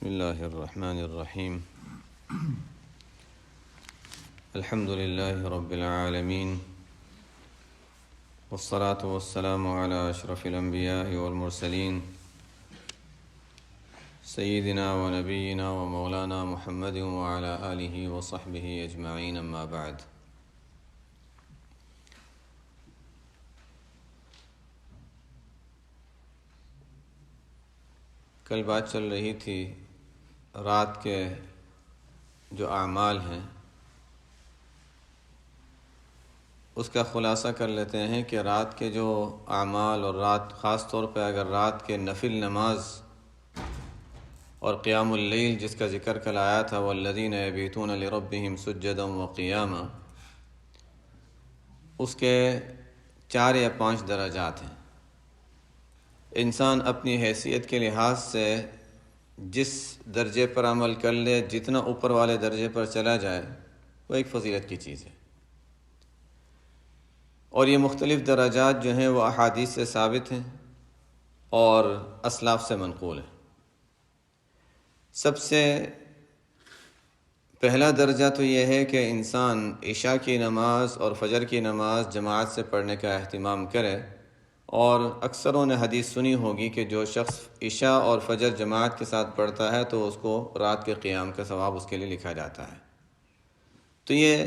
بسم الله الرحمن الرحيم. الحمد لله رب العالمين، والصلاة والسلام على أشرف الأنبياء والمرسلين سيدنا ونبينا ومولانا محمد وعلى آله وصحبه أجمعين، أما بعد. کل بات چل رہی تھی رات کے جو اعمال ہیں اس کا خلاصہ کر لیتے ہیں کہ رات کے جو اعمال اور رات خاص طور پہ اگر رات کے نفل نماز اور قیام اللیل جس کا ذکر کل آیا تھا والذین یبیتون لربہم سجدا وقیاما، اس کے 4 یا 5 درجات ہیں۔ انسان اپنی حیثیت کے لحاظ سے جس درجے پر عمل کر لے، جتنا اوپر والے درجے پر چلا جائے، وہ ایک فضیلت کی چیز ہے، اور یہ مختلف درجات جو ہیں وہ احادیث سے ثابت ہیں اور اسلاف سے منقول ہیں۔ سب سے پہلا درجہ تو یہ ہے کہ انسان عشاء کی نماز اور فجر کی نماز جماعت سے پڑھنے کا اہتمام کرے، اور اکثروں نے حدیث سنی ہوگی کہ جو شخص عشاء اور فجر جماعت کے ساتھ پڑھتا ہے تو اس کو رات کے قیام کا ثواب اس کے لیے لکھا جاتا ہے۔ تو یہ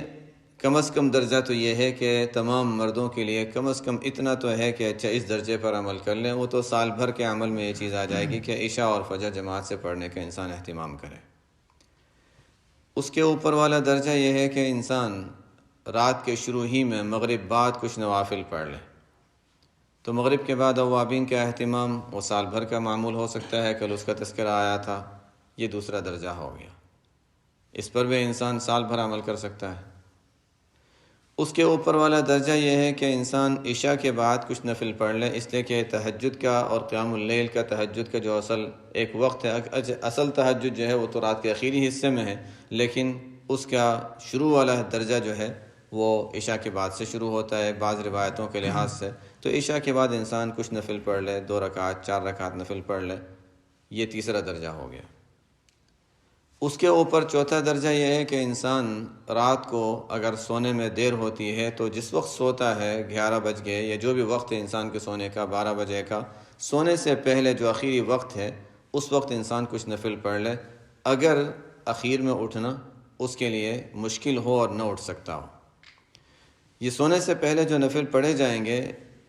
کم از کم درجہ تو یہ ہے کہ تمام مردوں کے لیے کم از کم اتنا تو ہے کہ اچھا اس درجے پر عمل کر لیں، وہ تو سال بھر کے عمل میں یہ چیز آ جائے گی کہ عشاء اور فجر جماعت سے پڑھنے کا انسان اہتمام کرے۔ اس کے اوپر والا درجہ یہ ہے کہ انسان رات کے شروع ہی میں مغرب بعد کچھ نوافل پڑھ لے۔ تو مغرب کے بعد اوابین کا اہتمام وہ سال بھر کا معمول ہو سکتا ہے، کل اس کا تذکرہ آیا تھا، یہ دوسرا درجہ ہو گیا۔ اس پر بھی انسان سال بھر عمل کر سکتا ہے۔ اس کے اوپر والا درجہ یہ ہے کہ انسان عشاء کے بعد کچھ نفل پڑھ لے، اس لیے کہ تہجد کا اور قیام اللیل کا، تہجد کا جو ایک وقت ہے، اصل تہجد جو ہے وہ تو رات کے آخری حصے میں ہے، لیکن اس کا شروع والا درجہ جو ہے وہ عشاء کے بعد سے شروع ہوتا ہے بعض روایتوں کے لحاظ سے۔ تو عشاء کے بعد انسان کچھ نفل پڑھ لے، 2 رکعت 4 رکعت نفل پڑھ لے، یہ تیسرا درجہ ہو گیا۔ اس کے اوپر چوتھا درجہ یہ ہے کہ انسان رات کو اگر سونے میں دیر ہوتی ہے تو جس وقت سوتا ہے 11 بج گئے یا جو بھی وقت ہے انسان کے سونے کا 12 بجے کا، سونے سے پہلے جو آخری وقت ہے اس وقت انسان کچھ نفل پڑھ لے، اگر اخیر میں اٹھنا اس کے لیے مشکل ہو اور نہ اٹھ سکتا ہو۔ یہ سونے سے پہلے جو نفل پڑھے جائیں گے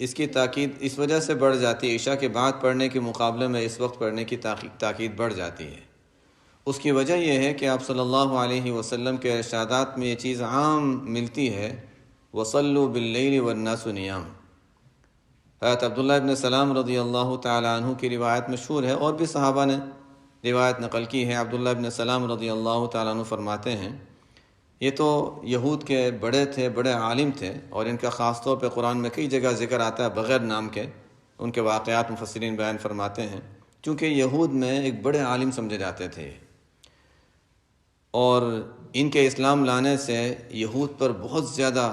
اس کی تاکید اس وجہ سے بڑھ جاتی ہے، عشاء کے بعد پڑھنے کے مقابلے میں اس وقت پڑھنے کی تاکید بڑھ جاتی ہے۔ اس کی وجہ یہ ہے کہ آپ صلی اللہ علیہ وسلم کے ارشادات میں یہ چیز عام ملتی ہے، وَصَلُّوا بِاللَّيْلِ وَالنَّاسُ نِيَامٌ۔ حضرت عبداللہ ابن سلام رضی اللہ تعالی عنہ کی روایت مشہور ہے، اور بھی صحابہ نے روایت نقل کی ہے۔ عبداللہ ابن سلام رضی اللہ تعالی عنہ فرماتے ہیں، یہ تو یہود کے بڑے تھے، بڑے عالم تھے، اور ان کا خاص طور پہ قرآن میں کئی جگہ ذکر آتا ہے بغیر نام کے، ان کے واقعات مفسرین بیان فرماتے ہیں، چونکہ یہود میں ایک بڑے عالم سمجھے جاتے تھے، اور ان کے اسلام لانے سے یہود پر بہت زیادہ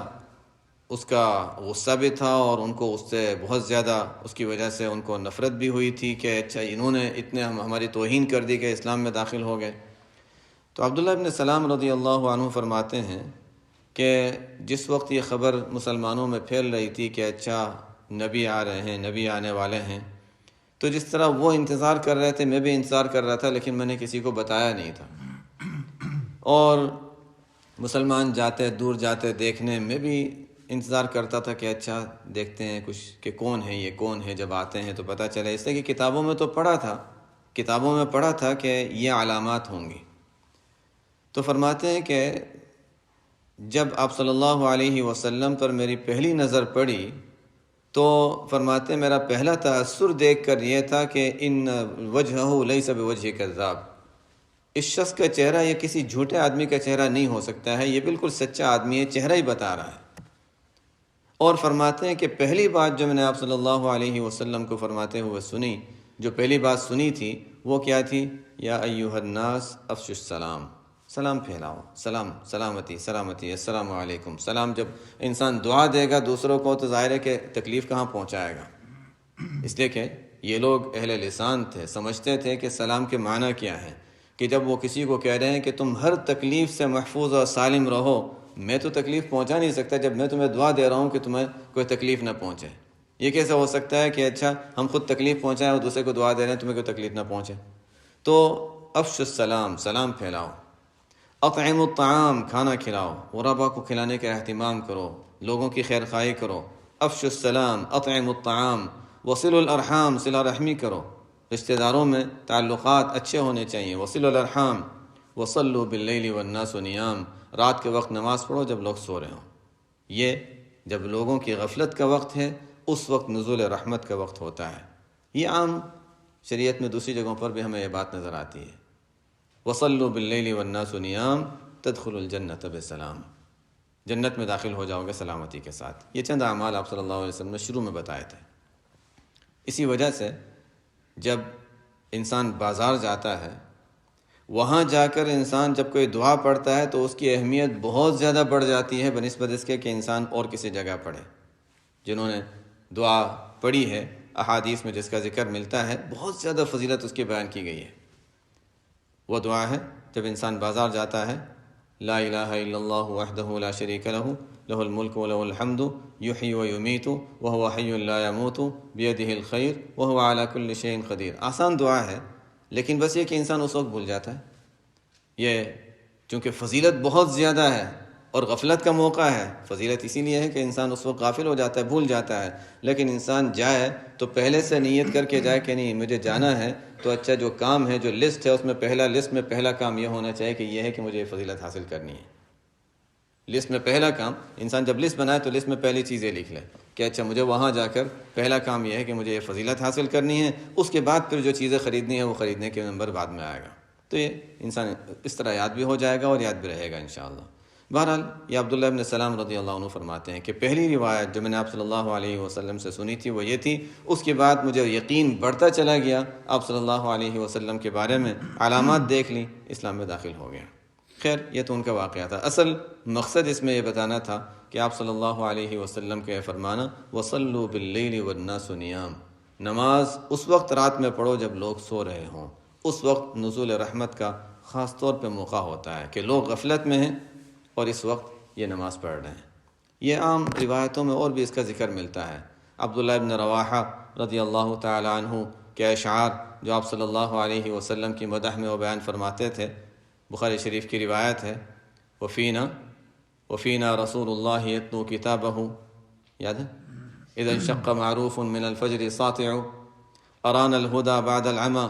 اس کا غصہ بھی تھا، اور ان کو اس سے بہت زیادہ اس کی وجہ سے ان کو نفرت بھی ہوئی تھی کہ اچھا انہوں نے اتنے ہماری توہین کر دی کہ اسلام میں داخل ہو گئے۔ تو عبداللہ ابن سلام رضی اللہ عنہ فرماتے ہیں کہ جس وقت یہ خبر مسلمانوں میں پھیل رہی تھی کہ اچھا نبی آ رہے ہیں، نبی آنے والے ہیں، تو جس طرح وہ انتظار کر رہے تھے میں بھی انتظار کر رہا تھا، لیکن میں نے کسی کو بتایا نہیں تھا، اور مسلمان جاتے دور جاتے دیکھنے میں بھی انتظار کرتا تھا کہ اچھا دیکھتے ہیں کچھ کہ کون ہے یہ، کون ہے، جب آتے ہیں تو پتہ چلے، اس لیے کہ کتابوں میں تو پڑھا تھا کہ یہ علامات ہوں گی۔ تو فرماتے ہیں کہ جب آپ صلی اللہ علیہ وسلم پر میری پہلی نظر پڑی تو فرماتے ہیں میرا پہلا تأثر دیکھ کر یہ تھا کہ ان وجہہ لیس بوجہ کذاب، اس شخص کا چہرہ یہ کسی جھوٹے آدمی کا چہرہ نہیں ہو سکتا ہے، یہ بالکل سچا آدمی ہے، چہرہ ہی بتا رہا ہے۔ اور فرماتے ہیں کہ پہلی بات جو میں نے آپ صلی اللہ علیہ وسلم کو فرماتے ہوئے سنی، جو پہلی بات سنی تھی وہ کیا تھی؟ یا ایھا الناس افشوا السلام، سلام پھیلاؤ، سلامتی، السلام علیکم۔ سلام جب انسان دعا دے گا دوسروں کو تو ظاہر ہے کہ تکلیف کہاں پہنچائے گا، اس لیے کہ یہ لوگ اہل لسان تھے، سمجھتے تھے کہ سلام کے معنی کیا ہے۔ کہ جب وہ کسی کو کہہ رہے ہیں کہ تم ہر تکلیف سے محفوظ اور سالم رہو، میں تو تکلیف پہنچا نہیں سکتا جب میں تمہیں دعا دے رہا ہوں کہ تمہیں کوئی تکلیف نہ پہنچے۔ یہ کیسے ہو سکتا ہے کہ اچھا ہم خود تکلیف پہنچائیں اور دوسرے کو دعا دے رہے ہیں تمہیں کوئی تکلیف نہ پہنچے؟ تو افش السلام، سلام پھیلاؤ، اطعم الطعام، کھانا کھلاؤ، غربا کو کھلانے کا اہتمام کرو، لوگوں کی خیر خواہی کرو۔ افش السلام، اطعم الطعام، وصل الارحام، صلہ رحمی کرو، رشتہ داروں میں تعلقات اچھے ہونے چاہیے۔ وصل الارحام، وصلوا باللیل والناس نیام، رات کے وقت نماز پڑھو جب لوگ سو رہے ہوں۔ یہ جب لوگوں کی غفلت کا وقت ہے اس وقت نزول رحمت کا وقت ہوتا ہے۔ یہ عام شریعت میں دوسری جگہوں پر بھی ہمیں یہ بات نظر آتی ہے۔ وصلوا باللیل والناس نیام تدخلوا الجنۃ بسلام، جنت میں داخل ہو جاؤ گے سلامتی کے ساتھ۔ یہ چند اعمال آپ صلی اللہ علیہ وسلم نے شروع میں بتائے تھے۔ اسی وجہ سے جب انسان بازار جاتا ہے، وہاں جا کر انسان جب کوئی دعا پڑھتا ہے تو اس کی اہمیت بہت زیادہ بڑھ جاتی ہے بنسبت اس کے کہ انسان اور کسی جگہ پڑھے۔ جنہوں نے دعا پڑھی ہے احادیث میں جس کا ذکر ملتا ہے، بہت زیادہ فضیلت اس کی بیان کی گئی ہے۔ وہ دعا ہے جب انسان بازار جاتا ہے، لا الہ الا اللہ وحدہ لا شریک لہ لہ الملک ولہ الحمد یحیی ویمیت وہو حی لا یموت بیدہ الخیر وہو علی کل شیء قدیر۔ آسان دعا ہے، لیکن بس یہ کہ انسان اس وقت بھول جاتا ہے۔ یہ چونکہ فضیلت بہت زیادہ ہے اور غفلت کا موقع ہے، فضیلت اسی لیے ہے کہ انسان اس وقت غافل ہو جاتا ہے، بھول جاتا ہے۔ لیکن انسان جائے تو پہلے سے نیت کر کے جائے کہ نہیں مجھے جانا ہے، تو اچھا جو کام ہے، جو لسٹ ہے، اس میں لسٹ میں پہلا کام یہ ہونا چاہیے کہ یہ ہے کہ مجھے یہ فضیلت حاصل کرنی ہے۔ لسٹ میں پہلا کام، انسان جب لسٹ بنائے تو لسٹ میں پہلی چیزیں لکھ لے کہ اچھا مجھے وہاں جا کر پہلا کام یہ ہے کہ مجھے یہ فضیلت حاصل کرنی ہے، اس کے بعد پھر جو چیزیں خریدنی ہے وہ خریدنے کے نمبر بعد میں آئے گا۔ تو یہ انسان اس طرح یاد بھی ہو جائے گا اور یاد بھی رہے گا انشاءاللہ۔ بہرحال یہ عبداللہ ابن سلام رضی اللہ عنہ فرماتے ہیں کہ پہلی روایت جو میں نے آپ صلی اللہ علیہ وسلم سے سنی تھی وہ یہ تھی، اس کے بعد مجھے یقین بڑھتا چلا گیا، آپ صلی اللہ علیہ وسلم کے بارے میں علامات دیکھ لی، اسلام میں داخل ہو گیا۔ خیر یہ تو ان کا واقعہ تھا، اصل مقصد اس میں یہ بتانا تھا کہ آپ صلی اللہ علیہ وسلم کا یہ فرمانا وصلوا باللیل والناس نیام، نماز اس وقت رات میں پڑھو جب لوگ سو رہے ہوں۔ اس وقت نزول رحمت کا خاص طور پہ موقع ہوتا ہے کہ لوگ غفلت میں ہیں اور اس وقت یہ نماز پڑھ رہے ہیں۔ یہ عام روایتوں میں اور بھی اس کا ذکر ملتا ہے۔ عبداللہ ابن رواحہ رضی اللہ تعالی عنہ کے اشعار جو آپ صلی اللہ علیہ وسلم کی مدح میں وہ بیان فرماتے تھے، بخاری شریف کی روایت ہے، وفینا رسول اللہ یتلو کتابہ، یاد ہے، اذا انشق معروف من الفجر ساطع ارانا الہدى بعد العمى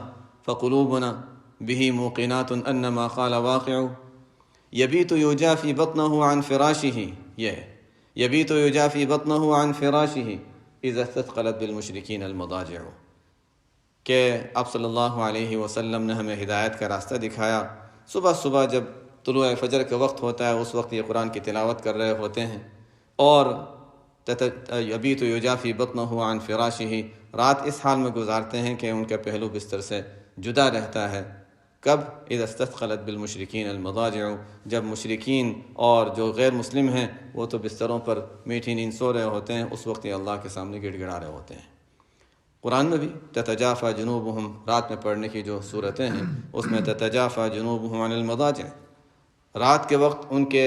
فقلوبنا به موقنات ان ما قال واقع یبیت یجافی بطنہ عن فراشہ، یبیت یجافی بطنہ عن فراشہ اذا استثقلت بالمشرکین المضاجع، کہ آپ صلی اللہ علیہ وسلم نے ہمیں ہدایت کا راستہ دکھایا۔ صبح صبح جب طلوع فجر کا وقت ہوتا ہے اس وقت یہ قرآن کی تلاوت کر رہے ہوتے ہیں، اور یبیت یجافی بطنہ عن فراشہ، رات اس حال میں گزارتے ہیں کہ ان کا پہلو بستر سے جدا رہتا ہے۔ کب؟ اذا استثقلت بالمشرکین المضاجع، جب مشرکین اور جو غیر مسلم ہیں وہ تو بستروں پر میٹھی نیند سو رہے ہوتے ہیں، اس وقت یہ اللہ کے سامنے گڑ گڑا رہے ہوتے ہیں۔ قرآن میں بھی تتجافى جنوبهم، رات میں پڑھنے کی جو صورتیں ہیں اس میں تتجافى جنوبهم عن المضاجع، رات کے وقت ان کے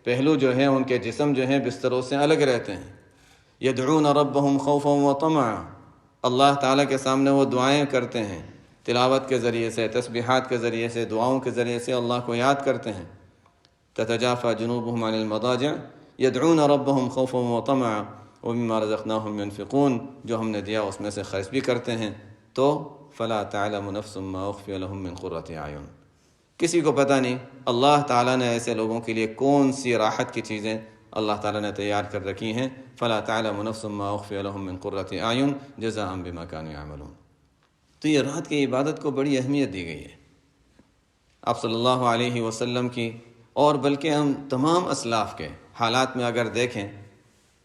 پہلو جو ہیں، ان کے جسم جو ہیں بستروں سے الگ رہتے ہیں۔ يدعون ربهم خوفا وطمعا، اللہ تعالیٰ کے سامنے وہ دعائیں کرتے ہیں، تلاوت کے ذریعے سے، تسبیحات کے ذریعے سے، دعاؤں کے ذریعے سے اللہ کو یاد کرتے ہیں۔ تتجافى جنوبهم عن المضاجع يدعون ربهم خوفا وطمعا ومما رزقناهم ينفقون، جو ہم نے دیا اس میں سے خرچ بھی کرتے ہیں۔ تو فلا تعلم نفس ما اخفي لهم من قرة اعین، کسی کو پتہ نہیں اللہ تعالیٰ نے ایسے لوگوں کے لیے کون سی راحت کی چیزیں اللہ تعالیٰ نے تیار کر رکھی ہیں۔ فلا تعلم نفس ما اخفي لهم من قرة اعین جزاء بما كانوا يعملون۔ تو یہ رات کی عبادت کو بڑی اہمیت دی گئی ہے۔ آپ صلی اللہ علیہ وسلم کی اور بلکہ ہم تمام اسلاف کے حالات میں اگر دیکھیں،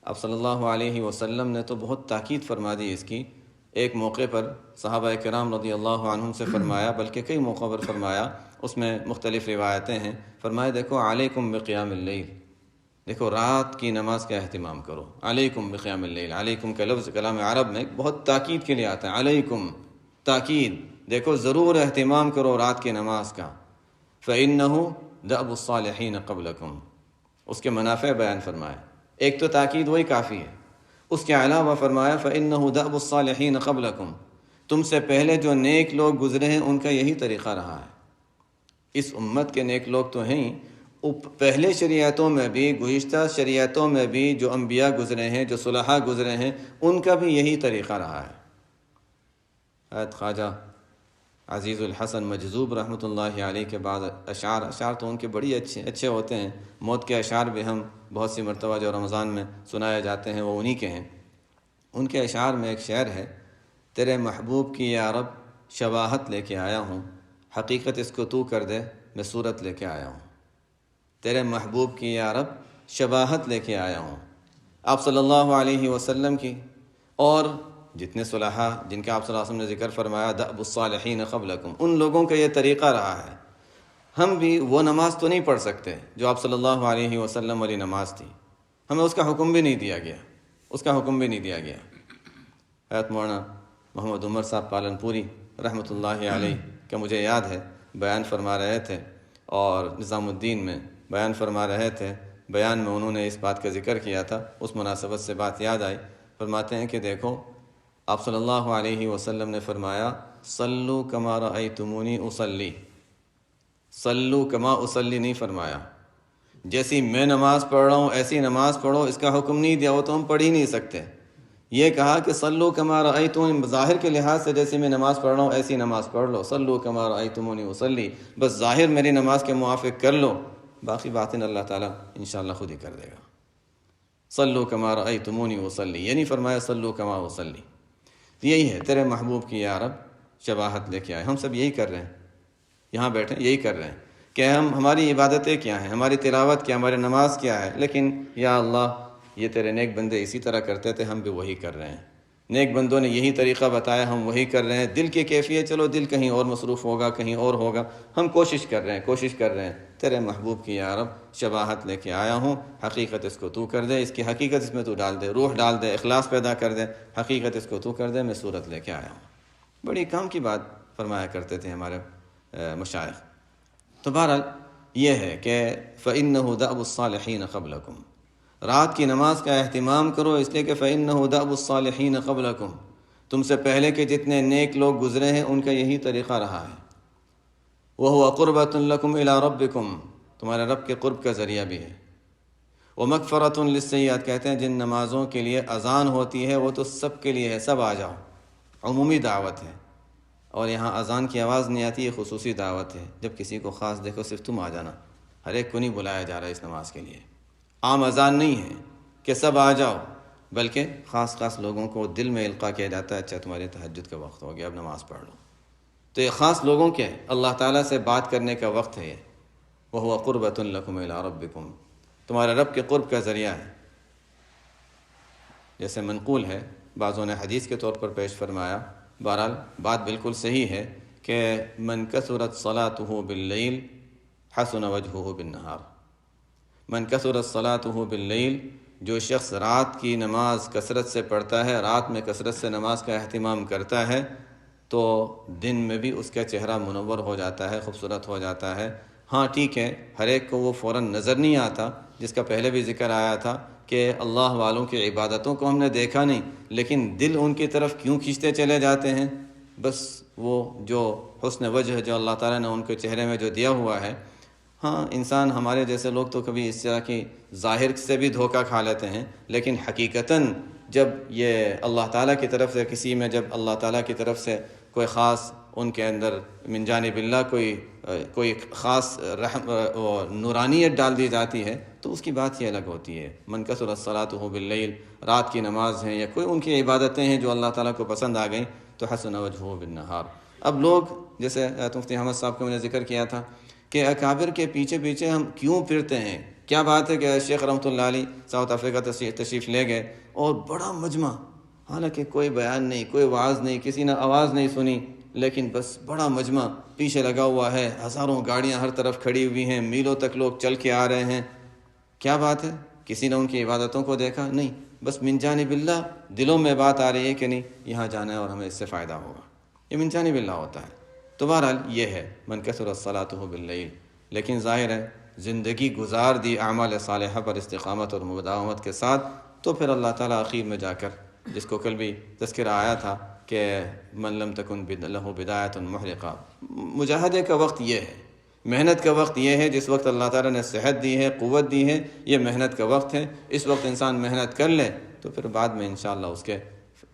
آپ صلی اللہ علیہ وسلم نے تو بہت تاکید فرما دی اس کی۔ ایک موقع پر صحابہ کرام رضی اللہ عنہم سے فرمایا، بلکہ کئی موقع پر فرمایا، اس میں مختلف روایتیں ہیں، فرمایا دیکھو علیکم بقیام اللیل، دیکھو رات کی نماز کا اہتمام کرو۔ علیکم بقیام اللیل، علیکم کا لفظ کلام عرب میں بہت تاکید کے لیے آتا ہے، علیکم تاکید، دیکھو ضرور اہتمام کرو رات کی نماز کا، فَإِنَّهُ دَأْبُ الصَّالِحِينَ قَبْلَكُمْ، اس کے منافع بیان فرمایا۔ ایک تو تاکید وہی کافی ہے، اس کے علاوہ فرمایا فَإِنَّهُ دَأْبُ الصَّالِحِينَ قَبْلَكُمْ، تم سے پہلے جو نیک لوگ گزرے ہیں ان کا یہی طریقہ رہا ہے۔ اس امت کے نیک لوگ تو ہیں، پہلے شریعتوں میں بھی، گزشتہ شریعتوں میں بھی جو انبیاء گزرے ہیں، جو صلحاء گزرے ہیں، ان کا بھی یہی طریقہ رہا ہے۔ حضرت خواجہ عزیز الحسن مجذوب رحمۃ اللہ علیہ کے بعد اشعار تو ان کے بڑی اچھے ہوتے ہیں۔ موت کے اشعار بھی ہم بہت سی مرتبہ جو رمضان میں سنائے جاتے ہیں وہ انہی کے ہیں۔ ان کے اشعار میں ایک شعر ہے، تیرے محبوب کی یا رب شباہت لے کے آیا ہوں، حقیقت اس کو تو کر دے میں صورت لے کے آیا ہوں۔ تیرے محبوب کی یا رب شباہت لے کے آیا ہوں، آپ صلی اللہ علیہ وسلم کی اور جتنے صلحاء جن کا آپ صلی اللہ علیہ وسلم نے ذکر فرمایا، دأب الصالحین قبلکم، ان لوگوں کا یہ طریقہ رہا ہے۔ ہم بھی وہ نماز تو نہیں پڑھ سکتے جو آپ صلی اللہ علیہ وسلم والی نماز تھی، ہمیں اس کا حکم بھی نہیں دیا گیا، حضرت مولانا محمد عمر صاحب پالن پوری رحمۃ اللہ علیہ کا مجھے یاد ہے بیان فرما رہے تھے، اور نظام الدین میں بیان فرما رہے تھے، بیان میں انہوں نے اس بات کا ذکر کیا تھا، اس مناسبت سے بات یاد آئی۔ فرماتے ہیں کہ دیکھو آپ صلی اللہ علیہ وسلم نے فرمایا صلو کما رأیتمونی اصلی، صلو کما اصلی نہیں فرمایا، جیسی میں نماز پڑھ رہا ہوں ایسی نماز پڑھو، اس کا حکم نہیں دیا، وہ تو ہم پڑھ ہی نہیں سکتے۔ یہ کہا کہ صلو کما رأیتمونی، ظاہر کے لحاظ سے جیسی میں نماز پڑھ رہا ہوں ایسی نماز پڑھ لو، صلو کما رأیتمونی اصلی، بس ظاہر میری نماز کے موافق کر لو، باقی باطن اللہ تعالیٰ انشاءاللہ خود ہی کر دے گا۔ صلو کما رأیتمونی اصلی، یہ نہیں فرمایا صلو کما اصلی۔ یہی ہے تیرے محبوب کی یا رب شباہت لے کے آئے، ہم سب یہی کر رہے ہیں، یہاں بیٹھے یہی کر رہے ہیں کہ ہماری عبادتیں کیا ہیں، ہماری تلاوت کیا، ہماری نماز کیا ہے، لیکن یا اللہ یہ تیرے نیک بندے اسی طرح کرتے تھے، ہم بھی وہی کر رہے ہیں، نیک بندوں نے یہی طریقہ بتایا، ہم وہی کر رہے ہیں۔ دل کی کیفیت چلو دل کہیں اور مصروف ہوگا، کہیں اور ہوگا، ہم کوشش کر رہے ہیں تیرے محبوب کی یا رب شباہت لے کے آیا ہوں، حقیقت اس کو تو کر دے، اس کی حقیقت اس میں تو ڈال دے، روح ڈال دے، اخلاص پیدا کر دے، حقیقت اس کو تو کر دے، میں صورت لے کے آیا ہوں۔ بڑی کام کی بات فرمایا کرتے تھے ہمارے مشائخ۔ تو بہرحال یہ ہے کہ فَإِنَّهُ دَأْبُ الصَّالِحِينَ قَبْلَكُمْ، رات کی نماز کا اہتمام کرو، اس لیے کہ فَإِنَّهُ دَأْبُ الصَّالِحِينَ قَبْلَكُمْ، تم سے پہلے کے جتنے نیک لوگ گزرے ہیں ان کا یہی طریقہ رہا ہے۔ وَهُوَ قُرْبَةٌ لَكُمْ إِلَىٰ رَبِّكُمْ، تمہارے رب کے قرب کا ذریعہ بھی ہے۔ وَمَغْفِرَةٌ لِلسَّيِّئَاتِ، کہتے ہیں جن نمازوں کے لیے اذان ہوتی ہے وہ تو سب کے لیے ہے، سب آ جاؤ، عمومی دعوت ہے، اور یہاں اذان کی آواز نہیں آتی، یہ خصوصی دعوت ہے، جب کسی کو خاص دیکھو صرف تم آ جانا، ہر ایک کو نہیں بلایا جا رہا ہے اس نماز کے لیے۔ عام اذان نہیں ہے کہ سب آ جاؤ، بلکہ خاص لوگوں کو دل میں القاء کیا جاتا ہے، اچھا تمہارے تہجد کا وقت ہو گیا، اب نماز پڑھ لو۔ تو یہ خاص لوگوں کے اللہ تعالیٰ سے بات کرنے کا وقت ہے یہ۔ وَهُوَ قُرْبَةٌ لَكُمْ إِلَىٰ رَبِّكُمْ، تمہارے رب کے قرب کا ذریعہ ہے۔ جیسے منقول ہے، بعضوں نے حدیث کے طور پر پیش فرمایا، بہرحال بات بالکل صحیح ہے کہ من کثرت صلاته باللیل حسن وجهه بالنہار، من کثرت صلاته باللیل، جو شخص رات کی نماز کثرت سے پڑھتا ہے، رات میں کثرت سے نماز کا اہتمام کرتا ہے، تو دن میں بھی اس کا چہرہ منور ہو جاتا ہے، خوبصورت ہو جاتا ہے۔ ہاں ٹھیک ہے، ہر ایک کو وہ فوراً نظر نہیں آتا، جس کا پہلے بھی ذکر آیا تھا کہ اللہ والوں کی عبادتوں کو ہم نے دیکھا نہیں، لیکن دل ان کی طرف کیوں کھینچتے چلے جاتے ہیں، بس وہ جو حسن وجہ جو اللہ تعالیٰ نے ان کے چہرے میں جو دیا ہوا ہے۔ ہاں انسان ہمارے جیسے لوگ تو کبھی اس طرح کی ظاہر سے بھی دھوکہ کھا لیتے ہیں، لیکن حقیقتاً جب یہ اللہ تعالیٰ کی طرف سے کسی میں جب اللہ تعالیٰ کی طرف سے کوئی خاص ان کے اندر من جانب اللہ کوئی خاص رحم نورانیت ڈال دی جاتی ہے تو اس کی بات ہی الگ ہوتی ہے۔ من کثرت صلاته باللیل، رات کی نماز ہیں یا کوئی ان کی عبادتیں ہیں جو اللہ تعالیٰ کو پسند آ گئیں تو حسن وجهه بالنہار۔ اب لوگ جیسے مفتی احمد صاحب کو میں نے ذکر کیا تھا کہ اکابر کے پیچھے پیچھے ہم کیوں پھرتے ہیں، کیا بات ہے کہ شیخ رحمۃ اللہ علیہ ساؤتھ افریقہ تشریف لے گئے اور بڑا مجمع، حالانکہ کوئی بیان نہیں، کوئی وعظ نہیں، کسی نے آواز نہیں سنی، لیکن بس بڑا مجمع پیچھے لگا ہوا ہے، ہزاروں گاڑیاں ہر طرف کھڑی ہوئی ہیں، میلوں تک لوگ چل کے آ رہے ہیں۔ کیا بات ہے؟ کسی نے ان کی عبادتوں کو دیکھا؟ نہیں، بس من جانب اللہ دلوں میں بات آ رہی ہے کہ نہیں یہاں جانا ہے اور ہمیں اس سے فائدہ ہوگا۔ یہ من جانب اللہ ہوتا ہے۔ تو بہرحال یہ ہے من کثرت صلاته باللیل، لیکن ظاہر ہے زندگی گزار دی اعمال صالحہ پر استقامت اور مداومت کے ساتھ، تو پھر اللہ تعالیٰ آخر میں جا کر، جس کو کل بھی تذکرہ آیا تھا کہ من لم تکن لہ بدایۃ محرقہ، مجاہدے کا وقت یہ ہے، محنت کا وقت یہ ہے، جس وقت اللہ تعالیٰ نے صحت دی ہے، قوت دی ہے، یہ محنت کا وقت ہے۔ اس وقت انسان محنت کر لے تو پھر بعد میں انشاءاللہ اس کے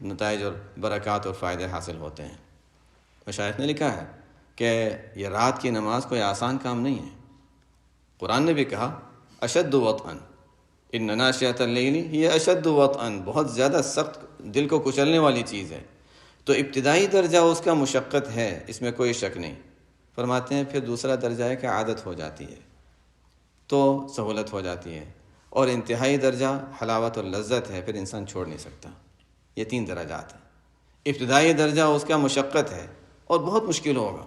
نتائج اور برکات اور فائدے حاصل ہوتے ہیں۔ مشائخ نے لکھا ہے کہ یہ رات کی نماز کوئی آسان کام نہیں ہے۔ قرآن نے بھی کہا اشد وطئن ان ناشئۃ اللیل یہ اشد وطئن، بہت زیادہ سخت، دل کو کچلنے والی چیز ہے۔ تو ابتدائی درجہ اس کا مشقت ہے، اس میں کوئی شک نہیں۔ فرماتے ہیں پھر دوسرا درجہ ہے کہ عادت ہو جاتی ہے تو سہولت ہو جاتی ہے، اور انتہائی درجہ حلاوت اور لذت ہے، پھر انسان چھوڑ نہیں سکتا۔ یہ 3 درجات ہیں۔ ابتدائی درجہ اس کا مشقت ہے اور بہت مشکل ہوگا،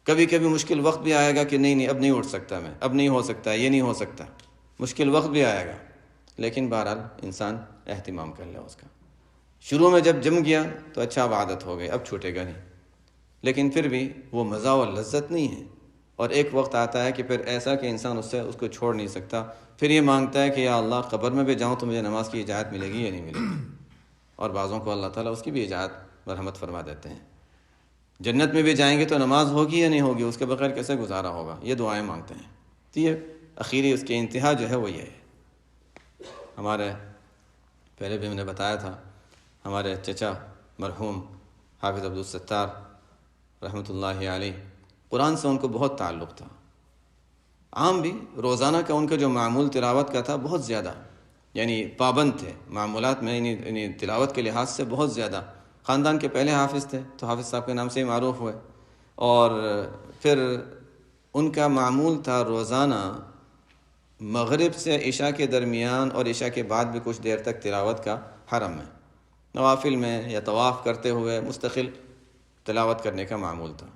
کبھی کبھی مشکل وقت بھی آئے گا کہ نہیں اب نہیں اٹھ سکتا میں، اب نہیں ہو سکتا، یہ نہیں ہو سکتا، مشکل وقت بھی آئے گا، لیکن بہرحال انسان اہتمام کر لے اس کا۔ شروع میں جب جم گیا تو اچھا، اب عادت ہو گئی، اب چھوٹے گا نہیں، لیکن پھر بھی وہ مزہ اور لذت نہیں ہے۔ اور ایک وقت آتا ہے کہ پھر ایسا کہ انسان اس کو چھوڑ نہیں سکتا، پھر یہ مانگتا ہے کہ یا اللہ قبر میں بھی جاؤں تو مجھے نماز کی اجازت ملے گی یا نہیں ملے گی، اور بعضوں کو اللہ تعالیٰ اس کی بھی اجازت مرحمت فرما دیتے ہیں۔ جنت میں بھی جائیں گے تو نماز ہوگی یا نہیں ہوگی، اس کے بغیر کیسے گزارا ہوگا، یہ دعائیں مانگتے ہیں۔ تو یہ اخیری اس کی انتہا جو ہے وہ یہ ہے۔ ہمارے پہلے بھی میں نے بتایا تھا، ہمارے چچا مرحوم حافظ عبدالستار رحمۃ اللہ علیہ، قرآن سے ان کو بہت تعلق تھا، عام بھی روزانہ کا ان کا جو معمول تلاوت کا تھا بہت زیادہ، یعنی پابند تھے معمولات میں، یعنی تلاوت کے لحاظ سے بہت زیادہ۔ خاندان کے پہلے حافظ تھے تو حافظ صاحب کے نام سے ہی معروف ہوئے، اور پھر ان کا معمول تھا روزانہ مغرب سے عشاء کے درمیان اور عشاء کے بعد بھی کچھ دیر تک تلاوت کا حرم میں، نوافل میں یا طواف کرتے ہوئے مستقل تلاوت کرنے کا معمول تھا۔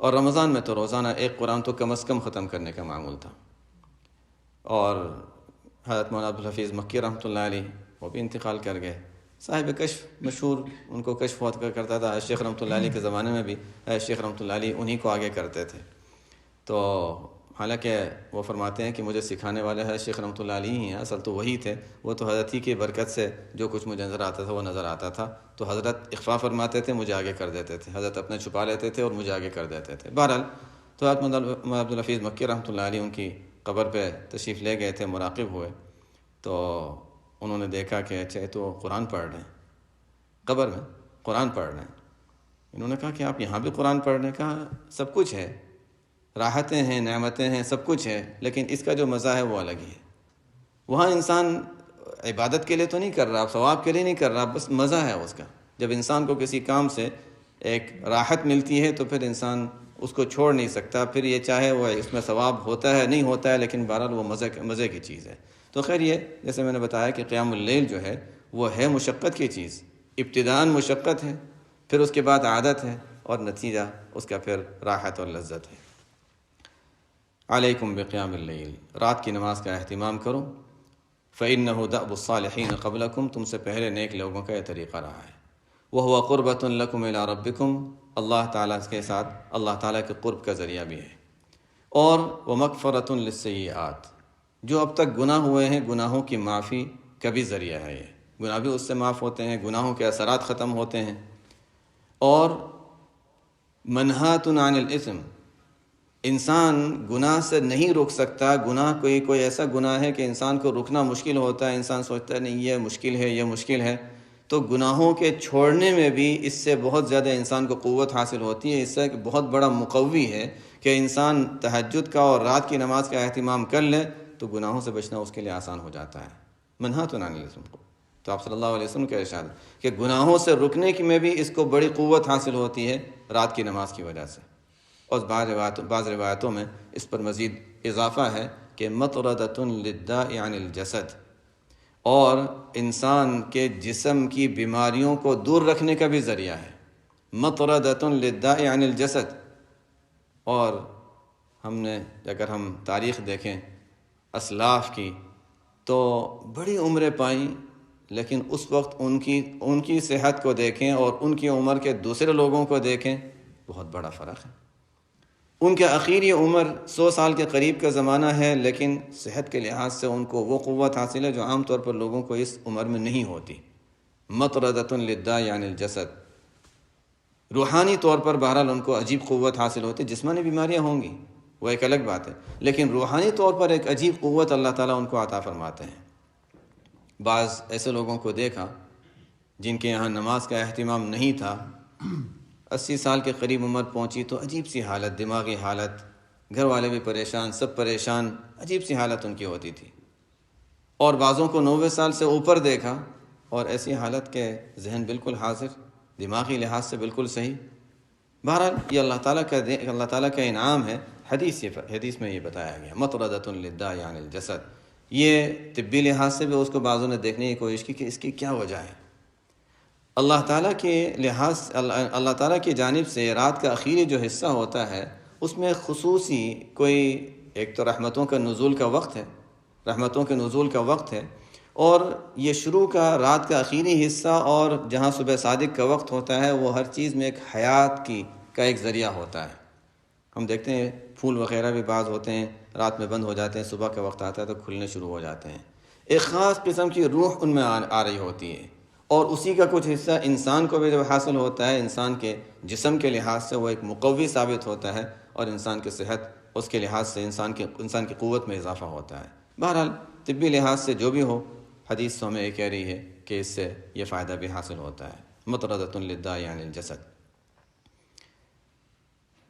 اور رمضان میں تو روزانہ ایک قرآن تو کم از کم ختم کرنے کا معمول تھا۔ اور حضرت مولانا عبدالحفیظ مکی رحمۃ اللہ علیہ، وہ بھی انتقال کر گئے، صاحب کشف مشہور، ان کو کشف ہوا کرتا تھا۔ شیخ رحمۃ اللہ علیہ کے زمانے میں بھی شیخ رحمۃ اللہ علیہ انہی کو آگے کرتے تھے۔ تو حالانکہ وہ فرماتے ہیں کہ مجھے سکھانے والے ہے شیخ رحمۃ اللہ علیہ ہی ہیں، اصل تو وہی تھے، وہ تو حضرت ہی کی برکت سے جو کچھ مجھے نظر آتا تھا وہ نظر آتا تھا، تو حضرت اخفا فرماتے تھے، مجھے آگے کر دیتے تھے، حضرت اپنے چھپا لیتے تھے اور مجھے آگے کر دیتے تھے۔ بہرحال تو حضرت مولانا عبدالحفیظ مکی رحمۃ اللہ علیہ ان کی قبر پہ تشریف لے گئے تھے، مراقب ہوئے، تو انہوں نے دیکھا کہ اچھا تو قرآن پڑھ رہے ہیں، قبر میں قرآن پڑھ رہے ہیں۔ انہوں نے کہا کہ آپ یہاں بھی قرآن پڑھ رہے ہیں؟ کہا سب کچھ ہے، راحتیں ہیں، نعمتیں ہیں، سب کچھ ہے، لیکن اس کا جو مزہ ہے وہ الگ ہی ہے۔ وہاں انسان عبادت کے لیے تو نہیں کر رہا، ثواب کے لیے نہیں کر رہا، بس مزہ ہے اس کا۔ جب انسان کو کسی کام سے ایک راحت ملتی ہے تو پھر انسان اس کو چھوڑ نہیں سکتا، پھر یہ چاہے وہ اس میں ثواب ہوتا ہے نہیں ہوتا ہے، لیکن بہرحال وہ مزے کی چیز ہے۔ تو خیر یہ جیسے میں نے بتایا کہ قیام اللیل جو ہے وہ ہے مشقت کی چیز، ابتداءً مشقت ہے، پھر اس کے بعد عادت ہے، اور نتیجہ اس کا پھر راحت اور لذت ہے۔ علیکم بقیام اللیل، رات کی نماز کا اہتمام کرو، فإنہ دأب الصالحین قبلکم، تم سے پہلے نیک لوگوں کا یہ طریقہ رہا ہے، وہو قربۃ لکم الی ربکم، اللہ تعالیٰ کے ساتھ اللہ تعالیٰ کے قرب کا ذریعہ بھی ہے، اور ومغفرۃ للسیئات، جو اب تک گناہ ہوئے ہیں گناہوں کی معافی کا بھی ذریعہ ہے، یہ گناہ بھی اس سے معاف ہوتے ہیں، گناہوں کے اثرات ختم ہوتے ہیں، اور منہات عن الاثم، انسان گناہ سے نہیں رک سکتا، گناہ کوئی ایسا گناہ ہے کہ انسان کو رکنا مشکل ہوتا ہے، انسان سوچتا ہے نہیں یہ مشکل ہے، یہ مشکل ہے، تو گناہوں کے چھوڑنے میں بھی اس سے بہت زیادہ انسان کو قوت حاصل ہوتی ہے، اس سے ایک بہت بڑا مقوی ہے کہ انسان تہجد کا اور رات کی نماز کا اہتمام کر لے تو گناہوں سے بچنا اس کے لیے آسان ہو جاتا ہے۔ منہات عن الاثم کو تو آپ صلی اللہ علیہ وسلم کا ارشاد کہ گناہوں سے رکنے کی میں بھی اس کو بڑی قوت حاصل ہوتی ہے رات کی نماز کی وجہ سے۔ اور بعض روایتوں میں اس پر مزید اضافہ ہے کہ مطردۃ للداء عن الجسد، اور انسان کے جسم کی بیماریوں کو دور رکھنے کا بھی ذریعہ ہے، مطردۃ للداء عن الجسد۔ اور اگر ہم تاریخ دیکھیں اسلاف کی تو بڑی عمریں پائیں، لیکن اس وقت ان کی صحت کو دیکھیں اور ان کی عمر کے دوسرے لوگوں کو دیکھیں، بہت بڑا فرق ہے۔ ان کے آخری عمر 100 سال کے قریب کا زمانہ ہے، لیکن صحت کے لحاظ سے ان کو وہ قوت حاصل ہے جو عام طور پر لوگوں کو اس عمر میں نہیں ہوتی۔ مطردۃ للداء یعنی الجسد، روحانی طور پر بہرحال ان کو عجیب قوت حاصل ہوتی، جسمانی بیماریاں ہوں گی وہ ایک الگ بات ہے، لیکن روحانی طور پر ایک عجیب قوت اللہ تعالیٰ ان کو عطا فرماتے ہیں۔ بعض ایسے لوگوں کو دیکھا جن کے یہاں نماز کا اہتمام نہیں تھا، 80 سال کے قریب عمر پہنچی تو عجیب سی حالت، دماغی حالت، گھر والے بھی پریشان، سب پریشان، عجیب سی حالت ان کی ہوتی تھی۔ اور بعضوں کو 90 سال سے اوپر دیکھا اور ایسی حالت کے ذہن بالکل حاضر، دماغی لحاظ سے بالکل صحیح۔ بہرحال یہ اللہ تعالیٰ کا انعام ہے۔ حدیث میں یہ بتایا گیا مطردۃ للداء یعنی الجسد، یہ طبی لحاظ سے بھی اس کو بعضوں نے دیکھنے کی کوشش کی کہ اس کی کیا وجہ ہے۔ اللہ تعالیٰ کی جانب سے رات کا آخری جو حصہ ہوتا ہے اس میں خصوصی کوئی ایک تو رحمتوں کا نزول کا وقت ہے، رحمتوں کے نزول کا وقت ہے، اور یہ شروع کا رات کا آخری حصہ اور جہاں صبح صادق کا وقت ہوتا ہے وہ ہر چیز میں ایک حیات کا ایک ذریعہ ہوتا ہے۔ ہم دیکھتے ہیں پھول وغیرہ بھی بعض ہوتے ہیں رات میں بند ہو جاتے ہیں، صبح کا وقت آتا ہے تو کھلنے شروع ہو جاتے ہیں، ایک خاص قسم کی روح ان میں آ رہی ہوتی ہے، اور اسی کا کچھ حصہ انسان کو بھی جب حاصل ہوتا ہے، انسان کے جسم کے لحاظ سے وہ ایک مقوی ثابت ہوتا ہے، اور انسان کی صحت اس کے لحاظ سے انسان کی قوت میں اضافہ ہوتا ہے۔ بہرحال طبی لحاظ سے جو بھی ہو، حدیث ہمیں یہ کہہ رہی ہے کہ اس سے یہ فائدہ بھی حاصل ہوتا ہے۔ مطردۃ للداء یعنی الجسد۔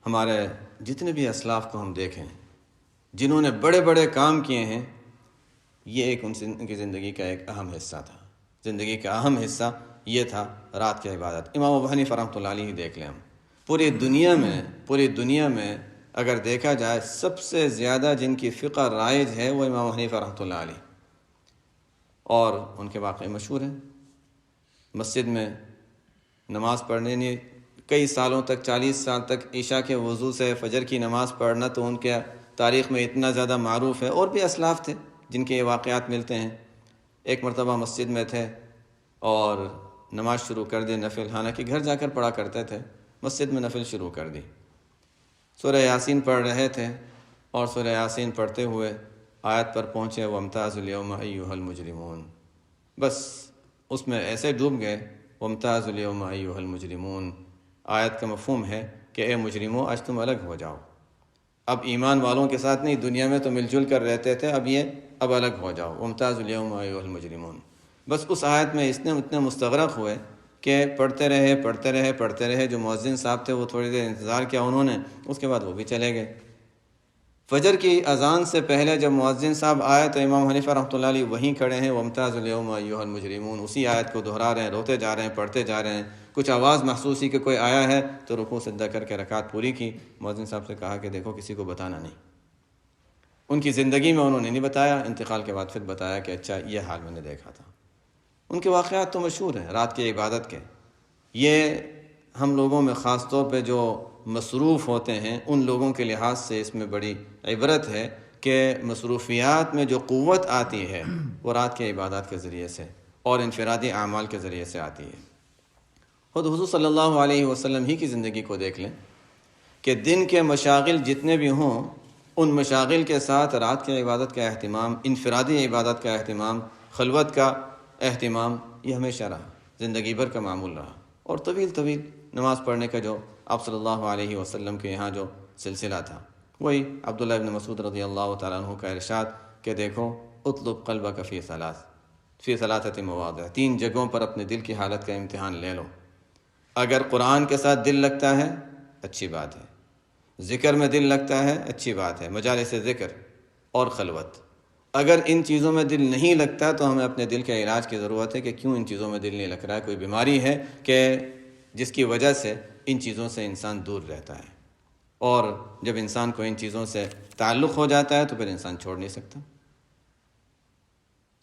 ہمارے جتنے بھی اسلاف کو ہم دیکھیں جنہوں نے بڑے بڑے کام کیے ہیں، یہ ایک ان کی زندگی کا ایک اہم حصہ تھا۔ زندگی کا اہم حصہ یہ تھا رات کی عبادت۔ امام ابو حنیفہ رحمۃ اللہ علیہ دیکھ لیں، ہم پوری دنیا میں اگر دیکھا جائے سب سے زیادہ جن کی فقہ رائج ہے وہ امام حنیفہ رحمۃ اللہ علیہ، اور ان کے واقعے مشہور ہیں۔ مسجد میں نماز پڑھنے نے کئی سالوں تک، 40 سال تک عشاء کے وضو سے فجر کی نماز پڑھنا تو ان کے تاریخ میں اتنا زیادہ معروف ہے۔ اور بھی اسلاف تھے جن کے یہ واقعات ملتے ہیں۔ ایک مرتبہ مسجد میں تھے اور نماز شروع کر دی نفل، حالانکہ گھر جا کر پڑھا کرتے تھے، مسجد میں نفل شروع کر دی۔ سورہ یاسین پڑھ رہے تھے اور سورہ یاسین پڑھتے ہوئے آیت پر پہنچے وَامْتَازُوا الْيَوْمَ أَيُّهَا الْمُجْرِمُونَ، بس اس میں ایسے ڈوب گئے وَامْتَازُوا الْيَوْمَ أَيُّهَا الْمُجْرِمُونَ۔ آیت کا مفہوم ہے کہ اے مجرموں آج تم الگ ہو جاؤ، اب ایمان والوں کے ساتھ نہیں، دنیا میں تو مل جل کر رہتے تھے، اب الگ ہو جاؤ۔ وَامْتَازُوا الْيَوْمَ أَيُّهَا الْمُجْرِمُونَ، بس اس آیت میں اتنے مستغرق ہوئے کہ پڑھتے رہے۔ جو مؤذن صاحب تھے وہ تھوڑی دیر انتظار کیا انہوں نے، اس کے بعد وہ بھی چلے گئے۔ فجر کی اذان سے پہلے جب مؤذن صاحب آئے تو امام حنیفہ رحمۃ اللہ علیہ وہیں کھڑے ہیں، وَامْتَازُوا الْيَوْمَ أَيُّهَا الْمُجْرِمُونَ، اسی آیت کو دہرا رہے ہیں، روتے جا رہے ہیں، پڑھتے جا رہے ہیں۔ کچھ آواز محسوس ہوئی کہ کوئی آیا ہے تو رکوع سجدہ کر کے رکعت پوری کی۔ مؤذن صاحب سے کہا کہ دیکھو کسی کو بتانا نہیں۔ ان کی زندگی میں انہوں نے نہیں بتایا، انتقال کے بعد پھر بتایا کہ اچھا یہ حال میں نے دیکھا تھا۔ ان کے واقعات تو مشہور ہیں رات کی عبادت کے۔ یہ ہم لوگوں میں خاص طور پہ جو مصروف ہوتے ہیں ان لوگوں کے لحاظ سے اس میں بڑی عبرت ہے کہ مصروفیات میں جو قوت آتی ہے وہ رات کی عبادات کے ذریعے سے اور انفرادی اعمال کے ذریعے سے آتی ہے۔ خود حضور صلی اللہ علیہ وسلم ہی کی زندگی کو دیکھ لیں کہ دن کے مشاغل جتنے بھی ہوں ان مشاغل کے ساتھ رات کی عبادت کا اہتمام، انفرادی عبادت کا اہتمام، خلوت کا اہتمام، یہ ہمیشہ رہا، زندگی بھر کا معمول رہا۔ اور طویل نماز پڑھنے کا جو آپ صلی اللہ علیہ وسلم کے یہاں جو سلسلہ تھا، وہی عبداللہ ابن مسعود رضی اللہ تعالیٰ عنہ کا ارشاد کہ دیکھو اطلب قلبک فی ثلاثۃ مواضع، 3 جگہوں پر اپنے دل کی حالت کا امتحان لے لو۔ اگر قرآن کے ساتھ دل لگتا ہے اچھی بات ہے، ذکر میں دل لگتا ہے اچھی بات ہے، مجالس ذکر اور خلوت۔ اگر ان چیزوں میں دل نہیں لگتا تو ہمیں اپنے دل کے علاج کی ضرورت ہے کہ کیوں ان چیزوں میں دل نہیں لگ رہا ہے، کوئی بیماری ہے کہ جس کی وجہ سے ان چیزوں سے انسان دور رہتا ہے، اور جب انسان کو ان چیزوں سے تعلق ہو جاتا ہے تو پھر انسان چھوڑ نہیں سکتا۔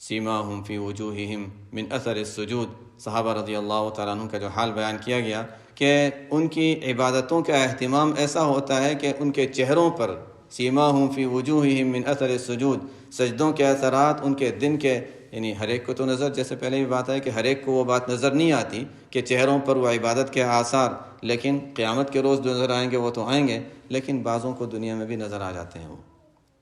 سیماہم فی وجوہہم من اثر السجود، صحابہ رضی اللہ تعالیٰ عنہ کا جو حال بیان کیا گیا کہ ان کی عبادتوں کا اہتمام ایسا ہوتا ہے کہ ان کے چہروں پر سیماہم فی وجوہہم من اثر السجود، سجدوں کے اثرات ان کے دن کے یعنی ہر ایک کو تو نظر، جیسے پہلے بھی بات ہے کہ ہر ایک کو وہ بات نظر نہیں آتی کہ چہروں پر وہ عبادت کے آثار، لیکن قیامت کے روز جو نظر آئیں گے وہ تو آئیں گے، لیکن بعضوں کو دنیا میں بھی نظر آ جاتے ہیں وہ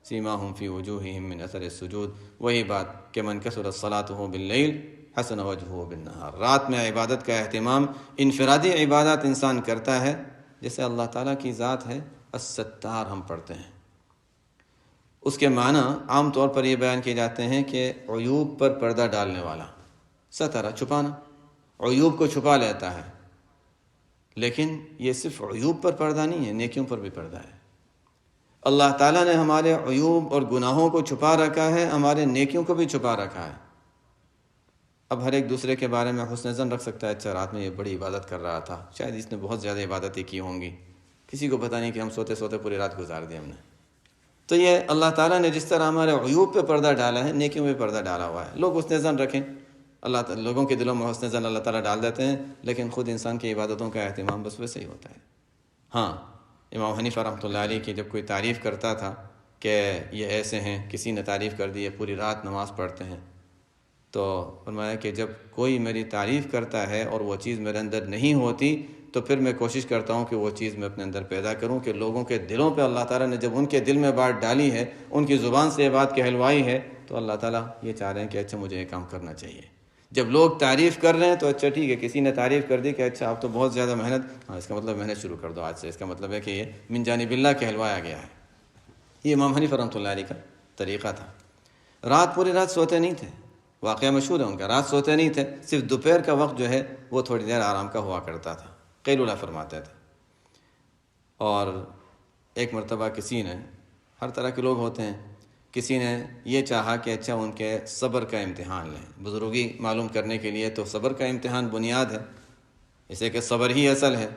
سیماہم فی وجوہہم من اثر السجود، وہی بات کہ من کثرت صلاۃہ باللیل حسن وجہہ بالنہار، رات میں عبادت کا اہتمام، انفرادی عبادات انسان کرتا ہے، جیسے اللہ تعالیٰ کی ذات ہے الستار ہم پڑھتے ہیں، اس کے معنی عام طور پر یہ بیان کیے جاتے ہیں کہ عیوب پر پردہ ڈالنے والا، سترہ چھپانا، عیوب کو چھپا لیتا ہے، لیکن یہ صرف عیوب پر پردہ نہیں ہے، نیکیوں پر بھی پردہ ہے۔ اللہ تعالیٰ نے ہمارے عیوب اور گناہوں کو چھپا رکھا ہے، ہمارے نیکیوں کو بھی چھپا رکھا ہے۔ اب ہر ایک دوسرے کے بارے میں حسن ظن رکھ سکتا ہے، اچھا رات میں یہ بڑی عبادت کر رہا تھا، شاید اس نے بہت زیادہ عبادتیں کی ہوں گی، کسی کو پتہ نہیں کہ ہم سوتے سوتے پوری رات گزار دی ہم نے۔ تو یہ اللہ تعالیٰ نے جس طرح ہمارے عیوب پہ پردہ ڈالا ہے، نیکیوں پہ پردہ ڈالا ہوا ہے۔ لوگ حسن ظن رکھیں، اللہ تعالیٰ لوگوں کے دلوں میں حسن ظن اللہ تعالیٰ ڈال دیتے ہیں، لیکن خود انسان کی عبادتوں کا اہتمام بس ویسے ہی ہوتا ہے۔ ہاں، امام حنیفہ رحمۃ اللہ علیہ کی جب کوئی تعریف کرتا تھا کہ یہ ایسے ہیں، کسی نے تعریف کر دی ہے پوری رات نماز پڑھتے ہیں، تو فرمایا کہ جب کوئی میری تعریف کرتا ہے اور وہ چیز میرے اندر نہیں ہوتی تو پھر میں کوشش کرتا ہوں کہ وہ چیز میں اپنے اندر پیدا کروں، کہ لوگوں کے دلوں پہ اللہ تعالیٰ نے جب ان کے دل میں بات ڈالی ہے، ان کی زبان سے یہ بات کہلوائی ہے، تو اللہ تعالیٰ یہ چاہ رہے ہیں کہ اچھا مجھے یہ کام کرنا چاہیے۔ جب لوگ تعریف کر رہے ہیں تو اچھا ٹھیک ہے، کسی نے تعریف کر دی کہ اچھا آپ تو بہت زیادہ محنت، ہاں اس کا مطلب محنت شروع کر دو آج سے، اس کا مطلب ہے کہ یہ من جانب اللہ کہلوایا گیا ہے۔ یہ امام حنیفہ رحمۃ اللہ علیہ کا طریقہ تھا۔ رات پوری رات سوتے نہیں تھے، واقعہ مشہور ہے ان کا، رات سوتے نہیں تھے، صرف دوپہر کا وقت جو ہے وہ تھوڑی دیر آرام کا ہوا کرتا تھا، قیلولہ فرماتے تھے۔ اور ایک مرتبہ کسی نے، ہر طرح کے لوگ ہوتے ہیں، کسی نے یہ چاہا کہ اچھا ان کے صبر کا امتحان لیں، بزرگی معلوم کرنے کے لیے تو صبر کا امتحان بنیاد ہے، اسے کہ صبر ہی اصل ہے۔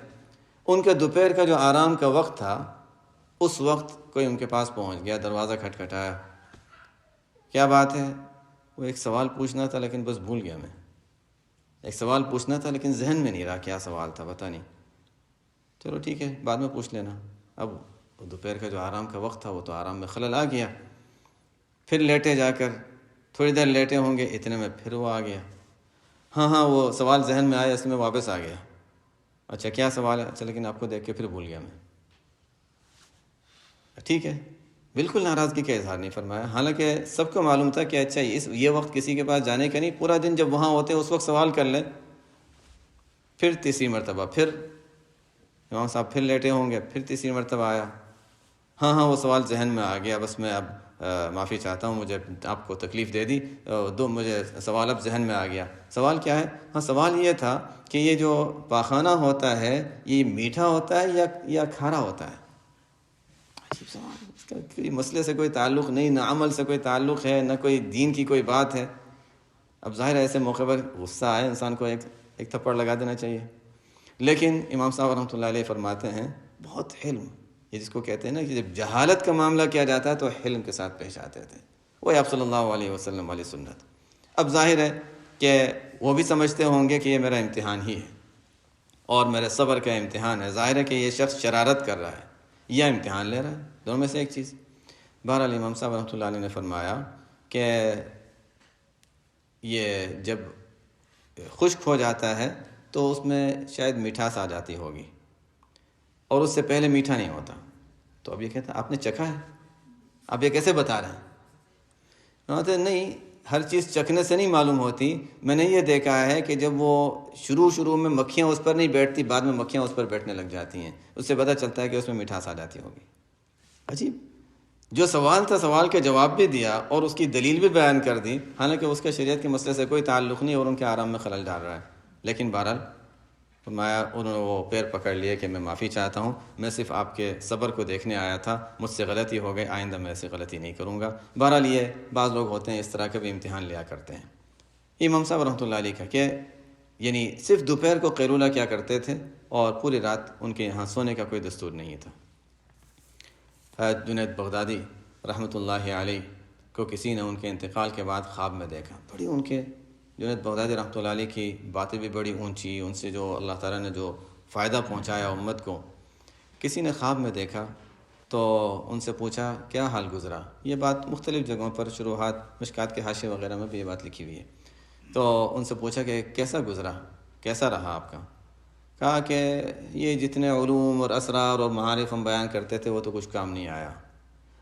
ان کے دوپہر کا جو آرام کا وقت تھا، اس وقت کوئی ان کے پاس پہنچ گیا، دروازہ کھٹکھٹایا، کیا بات ہے؟ وہ ایک سوال پوچھنا تھا لیکن بس بھول گیا میں، ایک سوال پوچھنا تھا لیکن ذہن میں نہیں رہا کیا سوال تھا، پتہ نہیں، چلو ٹھیک ہے بعد میں پوچھ لینا۔ اب دوپہر کا جو آرام کا وقت تھا وہ تو آرام میں خلل آ گیا، پھر لیٹے جا کر تھوڑی دیر لیٹے ہوں گے، اتنے میں پھر وہ آ گیا، ہاں وہ سوال ذہن میں آیا، اس میں واپس آ گیا، اچھا کیا سوال ہے؟ اچھا لیکن آپ کو دیکھ کے پھر بھول گیا میں، ٹھیک ہے، بالکل ناراضگی کا اظہار نہیں فرمایا، حالانکہ سب کو معلوم تھا کہ اچھا یہ وقت کسی کے پاس جانے کا نہیں، پورا دن جب وہاں ہوتے اس وقت سوال کر لیں۔ پھر تیسری مرتبہ پھر امام صاحب پھر لیٹے ہوں گے، پھر تیسری مرتبہ آیا، ہاں وہ سوال ذہن میں آ گیا، بس میں اب معافی چاہتا ہوں، مجھے آپ کو تکلیف دے دی، مجھے سوال اب ذہن میں آ گیا۔ سوال کیا ہے؟ ہاں سوال یہ تھا کہ یہ جو پاخانہ ہوتا ہے یہ میٹھا ہوتا ہے یا کھارا ہوتا ہے؟ عجیب سوال، اس کا کوئی مسئلے سے کوئی تعلق نہیں، نہ عمل سے کوئی تعلق ہے، نہ کوئی دین کی کوئی بات ہے۔ اب ظاہر ہے ایسے موقع پر غصہ آئے انسان کو ایک تھپڑ لگا دینا چاہیے، لیکن امام صاحب رحمۃ اللہ علیہ فرماتے ہیں بہت حلم، یہ جس کو کہتے ہیں نا کہ جب جہالت کا معاملہ کیا جاتا ہے تو حلم کے ساتھ پیش آتے تھے، وہی آپ صلی اللہ علیہ وسلم والی سنت۔ اب ظاہر ہے کہ وہ بھی سمجھتے ہوں گے کہ یہ میرا امتحان ہی ہے اور میرے صبر کا امتحان ہے، ظاہر ہے کہ یہ شخص شرارت کر رہا ہے یا امتحان لے رہا ہے، دونوں میں سے ایک چیز۔ بہرحال امام صاحب رحمۃ اللہ علیہ نے فرمایا کہ یہ جب خشک ہو جاتا ہے تو اس میں شاید مٹھاس آ جاتی ہوگی، اور اس سے پہلے میٹھا نہیں ہوتا۔ تو اب یہ کہتا ہے آپ نے چکھا ہے، آپ یہ کیسے بتا رہے ہیں؟ نہیں، ہر چیز چکھنے سے نہیں معلوم ہوتی، میں نے یہ دیکھا ہے کہ جب وہ شروع میں مکھیاں اس پر نہیں بیٹھتی، بعد میں مکھیاں اس پر بیٹھنے لگ جاتی ہیں، اس سے پتہ چلتا ہے کہ اس میں مٹھاس آ جاتی ہوگی۔ عجیب، جو سوال تھا سوال کے جواب بھی دیا اور اس کی دلیل بھی بیان کر دی، حالانکہ اس کا شریعت کے مسئلے سے کوئی تعلق نہیں اور ان کے آرام میں خلل ڈال رہا ہے، لیکن بہرحال فرمایا، انہوں نے وہ پیر پکڑ لیے کہ میں معافی چاہتا ہوں، میں صرف آپ کے صبر کو دیکھنے آیا تھا، مجھ سے غلطی ہو گئی، آئندہ میں ایسی غلطی نہیں کروں گا۔ بہرحال یہ بعض لوگ ہوتے ہیں اس طرح کا بھی امتحان لیا کرتے ہیں۔ امام صاحب رحمۃ اللہ علیہ کا کہ یعنی صرف دوپہر کو قیلولہ کیا کرتے تھے اور پوری رات ان کے یہاں سونے کا کوئی دستور نہیں تھا۔ جنید بغدادی رحمۃ اللہ علیہ کو کسی نے ان کے انتقال کے بعد خواب میں دیکھا، بڑی ان کے جنید بغدادی رحمۃ اللہ علیہ کی باتیں بھی بڑی اونچی، ان سے جو اللہ تعالیٰ نے جو فائدہ پہنچایا امت کو، کسی نے خواب میں دیکھا تو ان سے پوچھا کیا حال گزرا. یہ بات مختلف جگہوں پر شروحات مشکات کے حاشے وغیرہ میں بھی یہ بات لکھی ہوئی ہے. تو ان سے پوچھا کہ کیسا گزرا، کیسا رہا آپ کا. کہا کہ یہ جتنے علوم اور اسرار اور معارف ہم بیان کرتے تھے وہ تو کچھ کام نہیں آیا.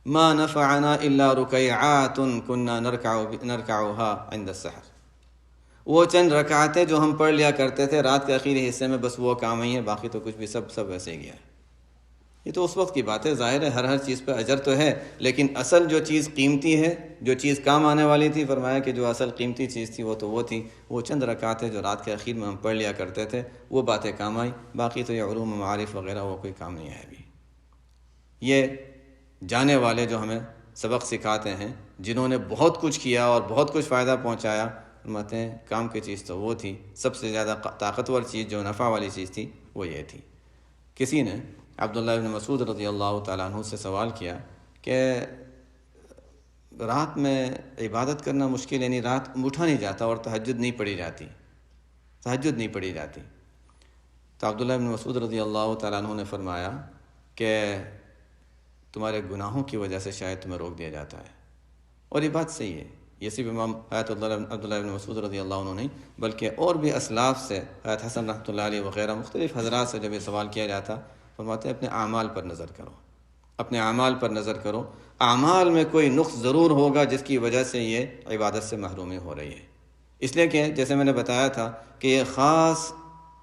ما نفعنا الا رکیعات کنا نرکعها عند السحر. وہ چند رکعتیں جو ہم پڑھ لیا کرتے تھے رات کے آخری حصے میں، بس وہ کام ہی ہے، باقی تو کچھ بھی سب ویسے ہی گیا ہے. یہ تو اس وقت کی بات ہے. ظاہر ہے ہر چیز پہ اجر تو ہے، لیکن اصل جو چیز قیمتی ہے، جو چیز کام آنے والی تھی، فرمایا کہ جو اصل قیمتی چیز تھی وہ تھی وہ چند رکعتیں جو رات کے اخیر میں ہم پڑھ لیا کرتے تھے، وہ باتیں کام آئی. باقی تو یہ علوم و معارف وغیرہ وہ کوئی کام نہیں آئے ابھی. یہ جانے والے جو ہمیں سبق سکھاتے ہیں، جنہوں نے بہت کچھ کیا اور بہت کچھ فائدہ پہنچایا، فرماتے ہیں کام کی چیز تو وہ تھی. سب سے زیادہ طاقتور چیز جو نفع والی چیز تھی وہ یہ تھی. کسی نے عبداللہ ابن مسعود رضی اللہ تعالیٰ عنہ سے سوال کیا کہ رات میں عبادت کرنا مشکل، یعنی رات اٹھا نہیں جاتا اور تہجد نہیں پڑھی جاتی. تو عبداللہ ابن مسعود رضی اللہ تعالیٰ عنہ نے فرمایا کہ تمہارے گناہوں کی وجہ سے شاید تمہیں روک دیا جاتا ہے. اور یہ بات صحیح ہے. یہ صرف امام حضرت عبداللہ ابن مسعود رضی اللہ عنہ نہیں، بلکہ اور بھی اسلاف سے، حضرت حسن رحمۃ اللہ علیہ وغیرہ مختلف حضرات سے جب یہ سوال کیا جاتا، فرماتے ہیں اپنے اعمال پر نظر کرو. اعمال میں کوئی نقص ضرور ہوگا جس کی وجہ سے یہ عبادت سے محرومی ہو رہی ہے. اس لیے کہ جیسے میں نے بتایا تھا کہ یہ خاص